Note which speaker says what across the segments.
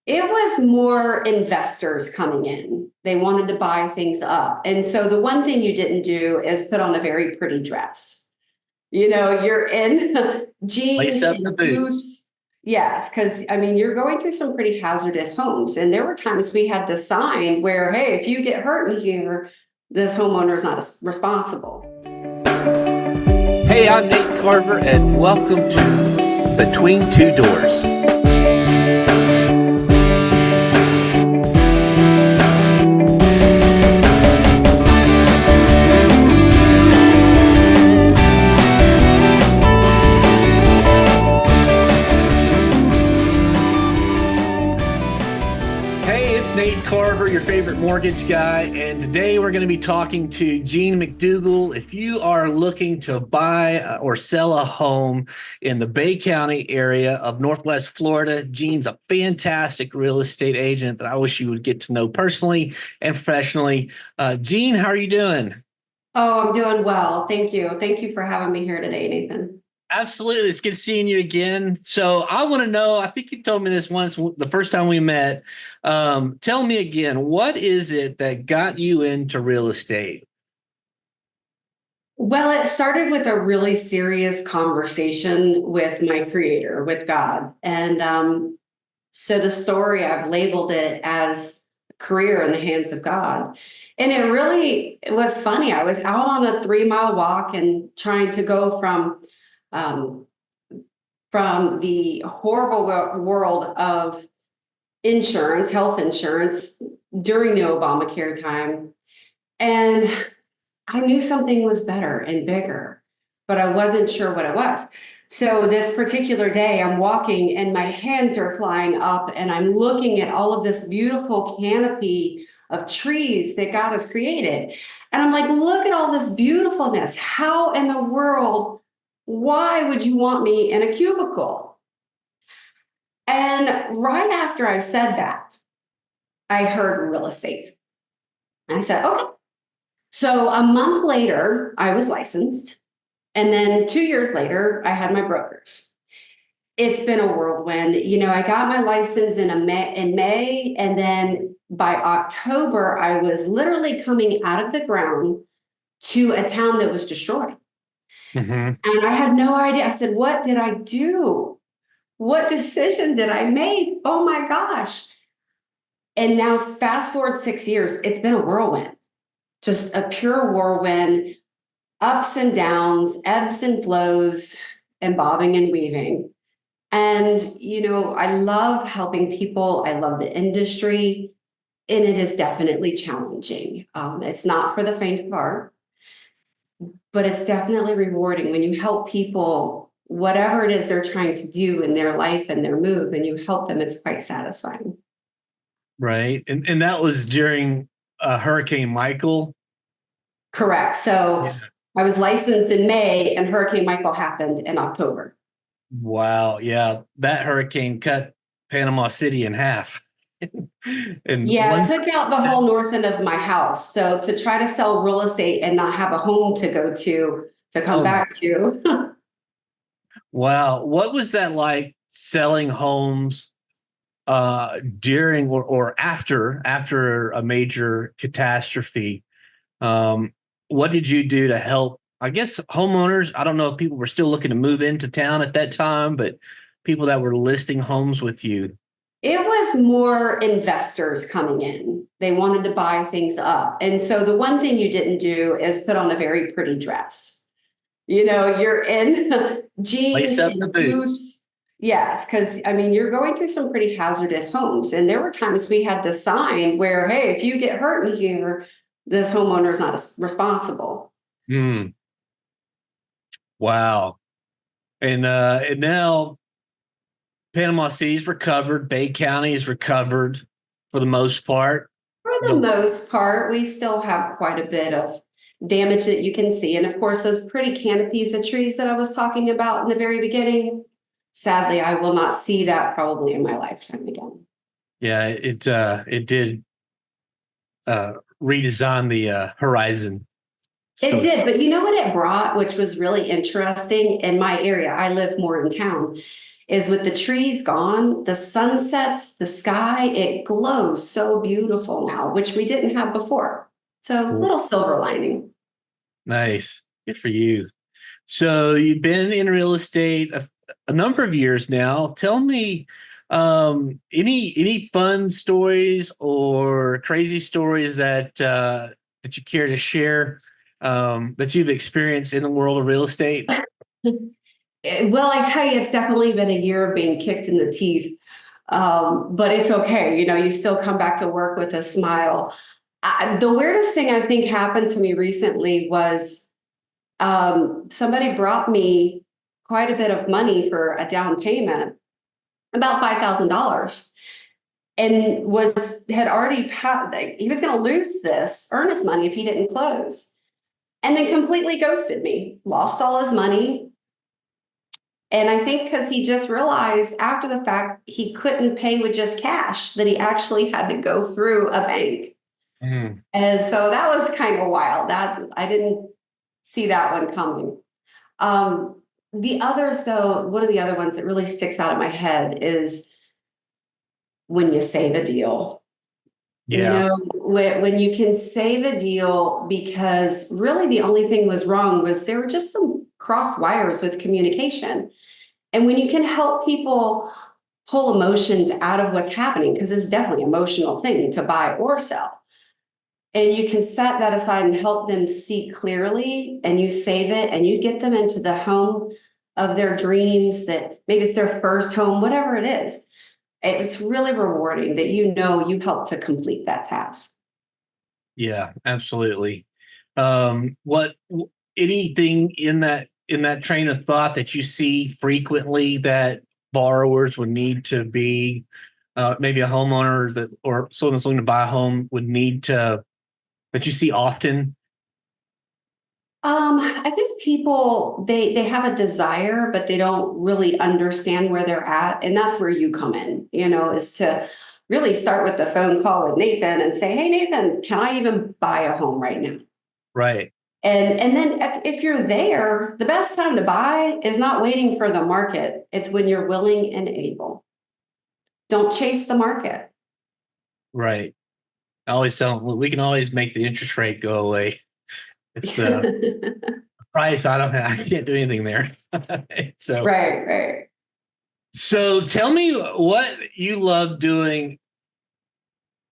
Speaker 1: It was more investors coming in. They wanted to buy things up. And so the one thing you didn't do is put on a very pretty dress. You're in
Speaker 2: Lace
Speaker 1: jeans
Speaker 2: up the
Speaker 1: and
Speaker 2: boots.
Speaker 1: boots. Yes, because I mean, you're going through some pretty hazardous homes. And there were times we had to sign where, hey, if you get hurt in here, this homeowner is not responsible.
Speaker 2: Hey, I'm Nate Carver, and welcome to Between Two Doors. Nate Carver, your favorite mortgage guy, and today we're going to be talking to Jean McDougall. If you are looking to buy or sell a home in the Bay County area of Northwest Florida, Jean's a fantastic real estate agent that I wish you would get to know personally and professionally. Jean, how are you doing?
Speaker 1: Oh, I'm doing well. Thank you. Thank you for having me here today, Nathan.
Speaker 2: Absolutely. It's good seeing you again. So I want to know, I think you told me this once, the first time we met. Tell me again, what is it that got you into real estate?
Speaker 1: Well, it started with a really serious conversation with my creator, with God. And so the story, I've labeled it as a career in the hands of God. And it was funny. I was out on a 3 mile walk and trying to go um, from the horrible world of insurance, health insurance during the Obamacare time. And I knew something was better and bigger, but I wasn't sure what it was. So this particular day, I'm walking and my hands are flying up and I'm looking at all of this beautiful canopy of trees that God has created. And I'm like, look at all this beautifulness. How in the world, why would you want me in a cubicle? And right after I said that, I heard real estate. And I said, okay. So a month later, I was licensed. And then 2 years later, I had my brokers. It's been a whirlwind. I got my license in May, and then by October, I was literally coming out of the ground to a town that was destroyed.
Speaker 2: Mm-hmm.
Speaker 1: And I had no idea. I said, what did I do? What decision did I make? Oh my gosh. And now fast forward 6 years, it's been a whirlwind, just a pure whirlwind, ups and downs, ebbs and flows, and bobbing and weaving. And, I love helping people. I love the industry, and it is definitely challenging. It's not for the faint of heart, but it's definitely rewarding when you help people, whatever it is they're trying to do in their life and their move, and you help them. It's quite satisfying.
Speaker 2: Right. And that was during Hurricane Michael.
Speaker 1: Correct. So
Speaker 2: Yeah.
Speaker 1: I was licensed in May and Hurricane Michael happened in October.
Speaker 2: Wow. Yeah. That hurricane cut Panama City in half. And
Speaker 1: Yeah, it
Speaker 2: once,
Speaker 1: took out the whole north end of my house. So to try to sell real estate and not have a home to go to come
Speaker 2: oh my,
Speaker 1: back to.
Speaker 2: wow. What was that like selling homes during or after a major catastrophe? What did you do to help, I guess, homeowners? I don't know if people were still looking to move into town at that time, but people that were listing homes with you.
Speaker 1: It was more investors coming in. They wanted to buy things up. And so the one thing you didn't do is put on a very pretty dress. You're in
Speaker 2: Lace
Speaker 1: jeans
Speaker 2: up the
Speaker 1: and
Speaker 2: boots.
Speaker 1: boots. Yes, because I mean, you're going through some pretty hazardous homes. And there were times we had to sign where, hey, if you get hurt in here, this homeowner is not responsible.
Speaker 2: Mm, wow. And now Panama City's recovered, Bay County is recovered for the most part.
Speaker 1: For the
Speaker 2: The,
Speaker 1: most part, we still have quite a bit of damage that you can see. And of course, those pretty canopies of trees that I was talking about in the very beginning, sadly, I will not see that probably in my lifetime again.
Speaker 2: yeah, it did redesign the horizon.
Speaker 1: It
Speaker 2: So
Speaker 1: did, but what it brought, which was really interesting in my area, I live more in town, is with the trees gone, the sunsets, the sky, it glows so beautiful now, which we didn't have before. So little silver lining.
Speaker 2: Nice. Good for you. So you've been in real estate a number of years now. Tell me any fun stories or crazy stories that that you care to share that you've experienced in the world of real estate?
Speaker 1: Well, I tell you, it's definitely been a year of being kicked in the teeth. But it's okay. You know, you still come back to work with a smile. The weirdest thing I think happened to me recently was somebody brought me quite a bit of money for a down payment, about $5,000, and had already he was going to lose this earnest money if he didn't close, and then completely ghosted me, lost all his money. And I think because he just realized after the fact he couldn't pay with just cash, that he actually had to go through a bank.
Speaker 2: Mm.
Speaker 1: And so that was kind of wild. That I didn't see that one coming. The others, though, one of the other ones that really sticks out in my head is when you save a deal. You
Speaker 2: Yeah.
Speaker 1: know, when you can save a deal because really the only thing was wrong was there were just some cross wires with communication. And when you can help people pull emotions out of what's happening, because it's definitely an emotional thing to buy or sell, and you can set that aside and help them see clearly, and you save it and you get them into the home of their dreams, that maybe it's their first home, whatever it is. It's really rewarding that you know you helped to complete that task.
Speaker 2: Yeah, absolutely. What anything in that train of thought that you see frequently that borrowers would need to be maybe a homeowner that or someone that's looking to buy a home would need to that you see often?
Speaker 1: I guess people they have a desire, but they don't really understand where they're at, and that's where you come in. You know, is to really start with the phone call with Nathan and say, "Hey, Nathan, can I even buy a home right now?"
Speaker 2: Right.
Speaker 1: And then if you're there, the best time to buy is not waiting for the market. It's when you're willing and able. Don't chase the market.
Speaker 2: Right. I always tell them we can always make the interest rate go away. It's price. I can't do anything there. So
Speaker 1: Right, right.
Speaker 2: tell me what you love doing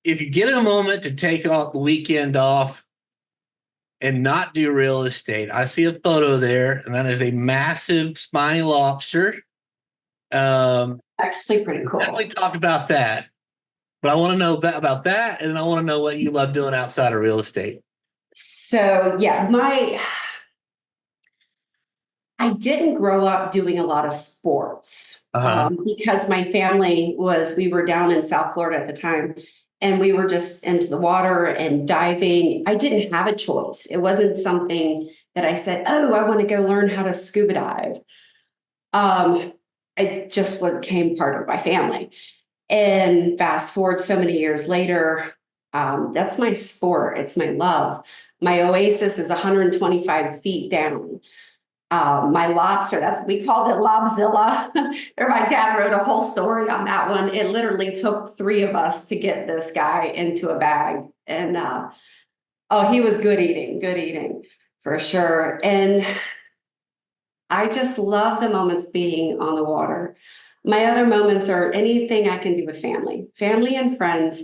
Speaker 2: if you get a moment to take off the weekend off and not do real estate. I see a photo there, and that is a massive spiny lobster.
Speaker 1: Actually pretty
Speaker 2: Definitely
Speaker 1: cool.
Speaker 2: talk about that. But I want to know about that, and then I want to know what you love doing outside of real estate.
Speaker 1: So yeah, I didn't grow up doing a lot of sports
Speaker 2: Uh-huh.
Speaker 1: because my family we were down in South Florida at the time, and we were just into the water and diving. I didn't have a choice. It wasn't something that I said, oh, I want to go learn how to scuba dive. It just became part of my family. And fast forward so many years later, that's my sport. It's my love. My oasis is 125 feet down. My lobster, we called it Lobzilla. Or my dad wrote a whole story on that one. It literally took 3 of us to get this guy into a bag. And oh, he was good eating for sure. And I just love the moments being on the water. My other moments are anything I can do with family and friends.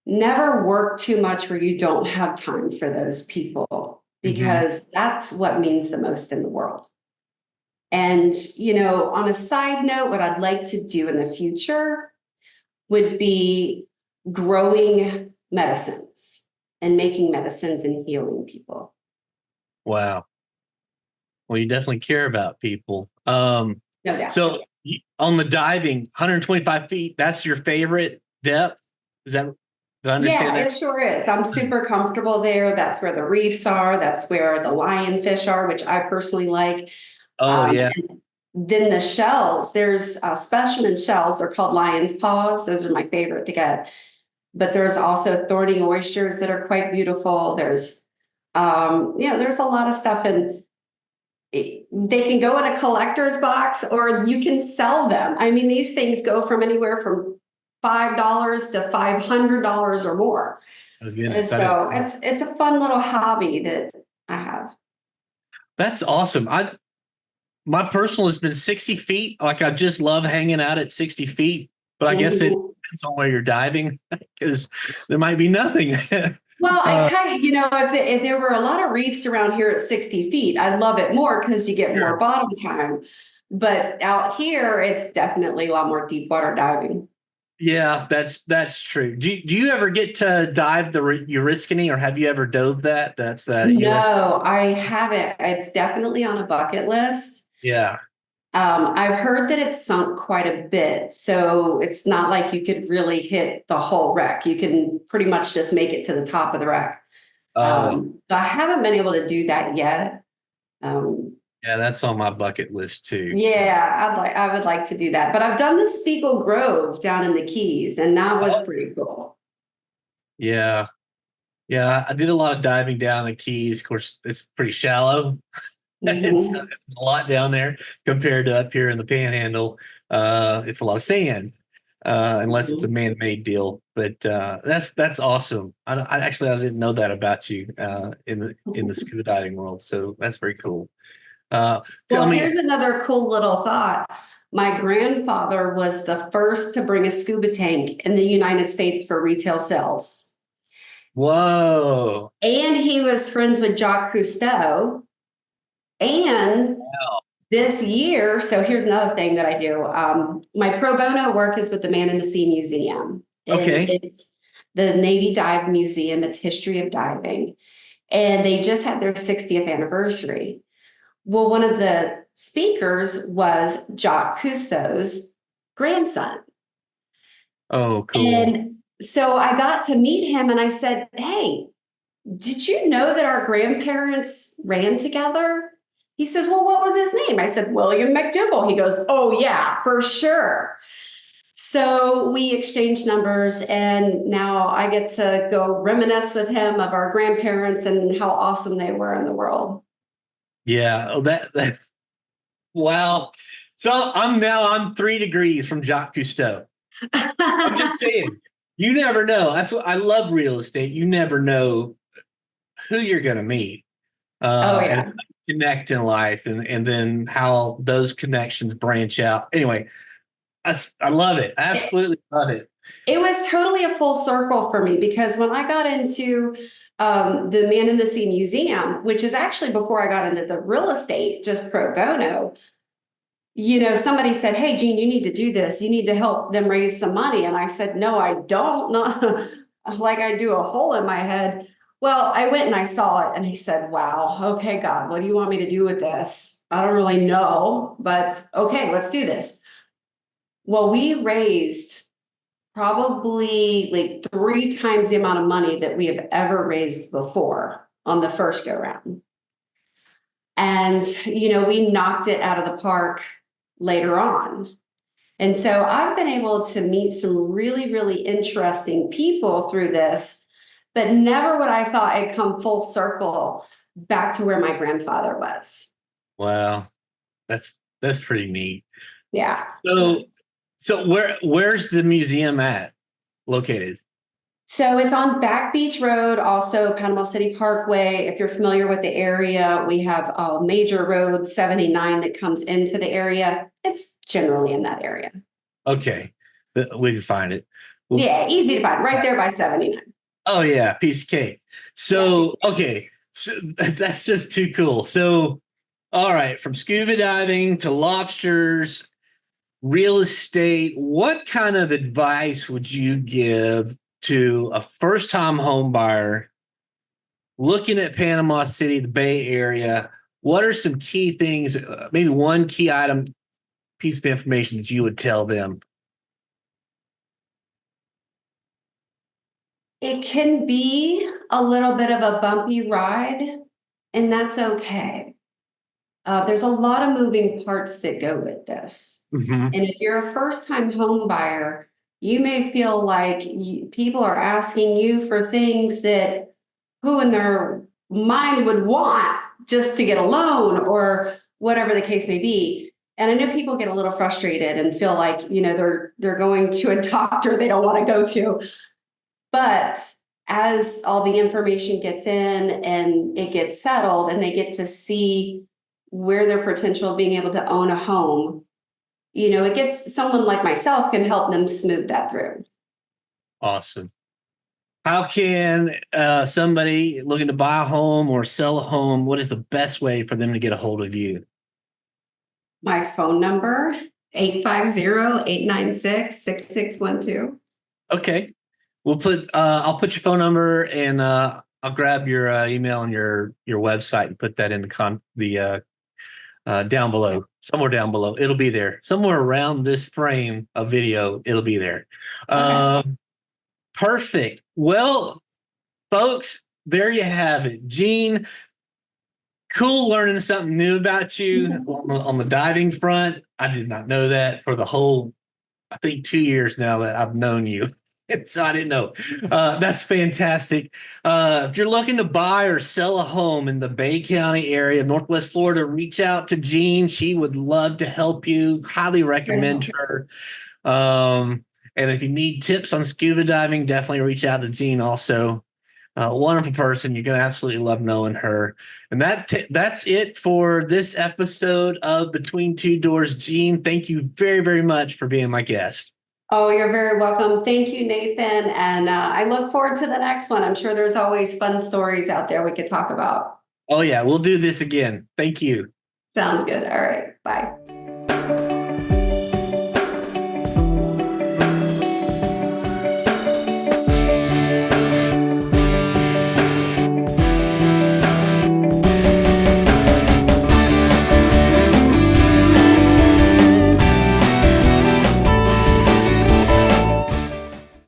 Speaker 1: Never work too much where you don't have time for those people,
Speaker 2: Mm-hmm.
Speaker 1: because that's what means the most in the world. And, you know, on a side note, what I'd like to do in the future would be growing medicines and making medicines and healing people.
Speaker 2: Wow. Well, you definitely care about people.
Speaker 1: No doubt.
Speaker 2: So on the diving, 125 feet, that's your favorite depth? Did I understand
Speaker 1: Yeah,
Speaker 2: that?
Speaker 1: it sure is. I'm super comfortable there. That's where the reefs are. That's where the lionfish are, which I personally like.
Speaker 2: Oh, yeah.
Speaker 1: And then the shells, there's specimen shells. They're called lion's paws. Those are my favorite to get. But there's also thorny oysters that are quite beautiful. There's, there's a lot of stuff. And they can go in a collector's box or you can sell them. I mean, these things go from anywhere from $5 to $500 or more.
Speaker 2: Oh,
Speaker 1: And
Speaker 2: goodness.
Speaker 1: so it's a fun little hobby that I have.
Speaker 2: That's awesome. My personal has been 60 feet. Like I just love hanging out at 60 feet, but I guess it
Speaker 1: Mhm.
Speaker 2: depends on where you're diving because there might be nothing.
Speaker 1: Well, I kind of, if there were a lot of reefs around here at 60 feet, I'd love it more because you get more
Speaker 2: Sure.
Speaker 1: bottom time. But out here, it's definitely a lot more deep water diving.
Speaker 2: Yeah, that's true. Do you ever get to dive the Euriscany, or have you ever dove that? That's the US.
Speaker 1: No, I haven't. It's definitely on a bucket list.
Speaker 2: Yeah.
Speaker 1: I've heard that it's sunk quite a bit, so it's not like you could really hit the whole wreck. You can pretty much just make it to the top of the wreck.
Speaker 2: Oh,
Speaker 1: So I haven't been able to do that yet. Um,
Speaker 2: yeah, that's on my bucket list too. So,
Speaker 1: yeah, I would like to do that, but I've done the Spiegel Grove down in the Keys, and that was pretty cool.
Speaker 2: yeah, yeah, I did a lot of diving down the Keys. Of course, it's pretty shallow.
Speaker 1: Mhm.
Speaker 2: It's a lot down there compared to up here in the Panhandle. It's a lot of sand, unless it's a
Speaker 1: Mhm.
Speaker 2: man-made deal. But that's awesome. I actually I didn't know that about you in the scuba diving world. So that's very cool. Tell
Speaker 1: Well,
Speaker 2: me,
Speaker 1: here's another cool little thought. My grandfather was the first to bring a scuba tank in the United States for retail sales.
Speaker 2: whoa,
Speaker 1: And he was friends with Jacques Cousteau. And this year, so here's another thing that I do. My pro bono work is with the Man in the Sea Museum, and
Speaker 2: okay,
Speaker 1: it's the Navy Dive Museum. It's history of diving, and they just had their 60th anniversary. Well, one of the speakers was Jacques Cousteau's grandson.
Speaker 2: oh, cool,
Speaker 1: And so I got to meet him and I said, "Hey, did you know that our grandparents ran together?" He says, "Well, what was his name?" I said, "William McDougall." He goes, "Oh, yeah, for sure." So we exchanged numbers, and now I get to go reminisce with him of our grandparents and how awesome they were in the world.
Speaker 2: yeah. Oh, that wow. So I'm 3 degrees from Jacques Cousteau. I'm just saying, you never know. That's what I love real estate. You never know who you're going to meet,
Speaker 1: Oh,
Speaker 2: and
Speaker 1: yeah.
Speaker 2: connect in life, and then how those connections branch out. Anyway, I love it. Absolutely love it.
Speaker 1: It was totally a full circle for me because when I got into the Man in the Sea Museum, which is actually before I got into the real estate, just pro bono, somebody said, "Hey, Jean, you need to do this. You need to help them raise some money." And I said, "No, I don't." Not like I do a hole in my head. Well, I went and I saw it and he said, "Wow, okay, God, what do you want me to do with this? I don't really know, but okay, let's do this." Well, we raised probably like 3 times the amount of money that we have ever raised before on the first go round. And, we knocked it out of the park later on. And so I've been able to meet some really, really interesting people through this, but never would I thought I'd come full circle back to where my grandfather was.
Speaker 2: Wow, that's pretty neat.
Speaker 1: Yeah.
Speaker 2: So where's the museum located?
Speaker 1: So it's on Back Beach Road, also Panama City Parkway. If you're familiar with the area, we have a major road 79 that comes into the area. It's generally in that area.
Speaker 2: Okay, we can find it. Well,
Speaker 1: Yeah, easy to find, right there by 79.
Speaker 2: oh yeah, piece of cake.
Speaker 1: Yeah.
Speaker 2: So okay, so that's just too cool. So all right, from scuba diving to lobsters, real estate, what kind of advice would you give to a first-time home buyer looking at Panama City, the Bay Area? What are some key things, maybe one key item, piece of information that you would tell them?
Speaker 1: It can be a little bit of a bumpy ride, and that's okay. There's a lot of moving parts that go with this.
Speaker 2: Mhm.
Speaker 1: And if you're a first-time home buyer, you may feel like people are asking you for things that who in their mind would want. just to get a loan or whatever the case may be. And I know people get a little frustrated and feel like, they're going to a doctor they don't want to go to. But as all the information gets in and it gets settled and they get to see where their potential of being able to own a home, it gets someone like myself can help them smooth that through.
Speaker 2: Awesome. How can somebody looking to buy a home or sell a home, what is the best way for them to get a hold of you?
Speaker 1: My phone number, 850-896-6612.
Speaker 2: Okay. I'll put your phone number and I'll grab your email and your website and put that in the down below, somewhere down below. It'll be there. Somewhere around this frame of video, it'll be there.
Speaker 1: Okay.
Speaker 2: Perfect. Well, folks, there you have it. Jean, cool learning something new about you on the diving front. I did not know that for the whole, I think, 2 years now that I've known you. So I didn't know. That's fantastic. If you're looking to buy or sell a home in the Bay County area of Northwest Florida, reach out to Jean. She would love to help you. Highly recommend her. And if you need tips on scuba diving, definitely reach out to Jean also. Wonderful person. You're going to absolutely love knowing her. And that's it for this episode of Between Two Doors. Jean, thank you very, very much for being my guest.
Speaker 1: Oh, you're very welcome. Thank you, Nathan. And I look forward to the next one. I'm sure there's always fun stories out there we could talk about.
Speaker 2: Oh, yeah. We'll do this again. Thank you.
Speaker 1: Sounds good. All right. Bye.